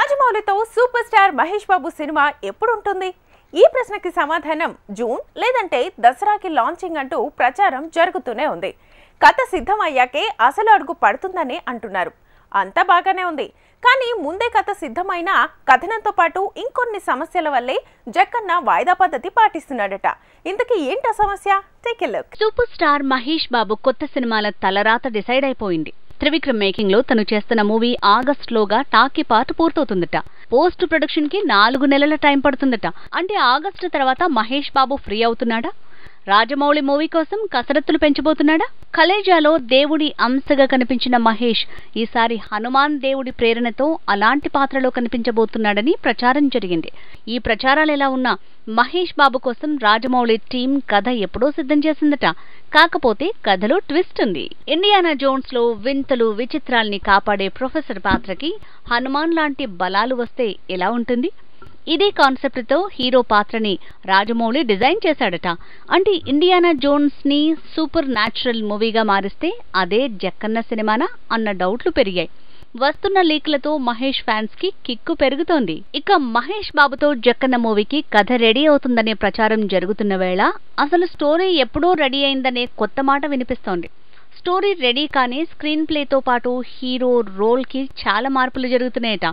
రాజమౌళితో super star Mahesh బాబు cinema ఎప్పుడు ఉంటుంది? ఈ ప్రశ్నకి సమాధానం జూన్ లేదంటే దసరాకి లాంచింగ్ అంటూ ప్రచారం జరుగుతూనే ఉంది. కథ సిద్ధం అయ్యాకే అసలు అడుగు పడుతుందని అంటున్నారు. అంతా బాగానే ఉంది, కానీ ముందే కథ సిద్ధమైన కథనంతో పాటు ఇంకొన్ని సమస్యల వల్లే జక్కన్న వాయిదా పద్ధతి పాటిస్తున్నాడట. ఇంతకీ ఏంటా సమస్య? Take a look. Super star Mahesh Babu కొత్త సినిమాల తలరాత డిసైడ్ అయిపోయింది. త్రివిక్రమ్ మేకింగ్ లో తను చేస్తున్న మూవీ ఆగస్టులోగా టాకీ పార్ట్ పూర్తవుతుందట. పోస్ట్ ప్రొడక్షన్ కి 4 నెలల టైం పడుతుందట. అంటే ఆగస్టు తర్వాత మహేష్ బాబు ఫ్రీ అవుతున్నాడా? రాజమౌళి మూవీ కోసం కసరత్తులు పెంచబోతున్నాడా? కలేజాలో దేవుడి అంశగా కనిపించిన మహేష్ ఈసారి హనుమాన్ దేవుడి ప్రేరణతో అలాంటి పాత్రలో కనిపించబోతున్నాడని ప్రచారం జరిగింది. ఈ ప్రచారాలు ఎలా ఉన్నా మహేష్ బాబు కోసం రాజమౌళి టీం కథ ఎప్పుడో సిద్ధం చేసిందట. కాకపోతే కథలో ట్విస్ట్ ఉంది. ఇండియానా జోన్స్ లో వింతలు విచిత్రాల్ని కాపాడే ప్రొఫెసర్ పాత్రకి హనుమాన్ లాంటి బలాలు వస్తే ఎలా ఉంటుంది? ఇదే కాన్సెప్ట్ తో హీరో పాత్రని రాజమౌళి డిజైన్ చేశాడట. అంటే ఇండియానా జోన్స్ ని సూపర్ న్యాచురల్ మూవీగా మారిస్తే అదే జక్కన్న సినిమానా అన్న డౌట్లు పెరిగాయి. వస్తున్న లీక్లతో మహేష్ ఫ్యాన్స్ కి కిక్కు పెరుగుతోంది. ఇక మహేష్ బాబుతో జక్కన్న మూవీకి కథ రెడీ అవుతుందనే ప్రచారం జరుగుతున్న వేళ అసలు స్టోరీ ఎప్పుడో రెడీ అయిందనే కొత్త మాట వినిపిస్తోంది. స్టోరీ రెడీ కానీ స్క్రీన్ ప్లేతో పాటు హీరో రోల్ కి చాలా మార్పులు జరుగుతున్నాయట.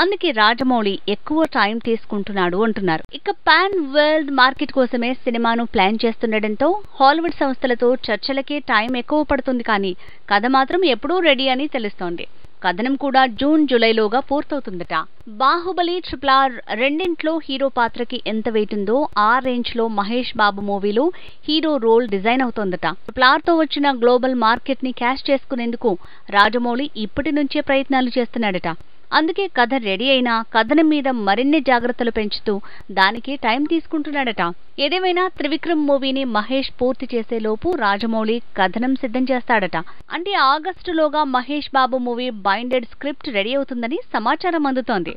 అందుకే రాజమౌళి ఎక్కువ టైం తీసుకుంటున్నాడు అంటున్నారు. ఇక పాన్ వరల్డ్ మార్కెట్ కోసమే సినిమాను ప్లాన్ చేస్తుండటంతో హాలీవుడ్ సంస్థలతో చర్చలకే టైం ఎక్కువ పడుతుంది, కానీ కథ మాత్రం ఎప్పుడూ రెడీ అని తెలుస్తోంది. కథనం కూడా జూన్ జూలైలోగా పూర్తవుతుందట. బాహుబలి, RRR రెండింట్లో హీరో పాత్రకి ఎంత వెయిట్ ఉందో ఆ రేంజ్ లో మహేష్ బాబు మూవీలో హీరో రోల్ డిజైన్ అవుతోందట. RRR తో వచ్చిన గ్లోబల్ మార్కెట్ ని క్యాష్ చేసుకునేందుకు రాజమౌళి ఇప్పటి నుంచే ప్రయత్నాలు చేస్తున్నాడట. అందుకే కథ రెడీ అయినా కథనం మీద మరిన్ని జాగ్రత్తలు పెంచుతూ దానికి టైం తీసుకుంటున్నాడట. ఏదేమైనా త్రివిక్రమ్ మూవీని మహేష్ పూర్తి చేసేలోపు రాజమౌళి కథనం సిద్ధం చేస్తాడట. అంటే ఆగస్టులోగా Mahesh Babu movie binded script ready అవుతుందని సమాచారం అందుతోంది.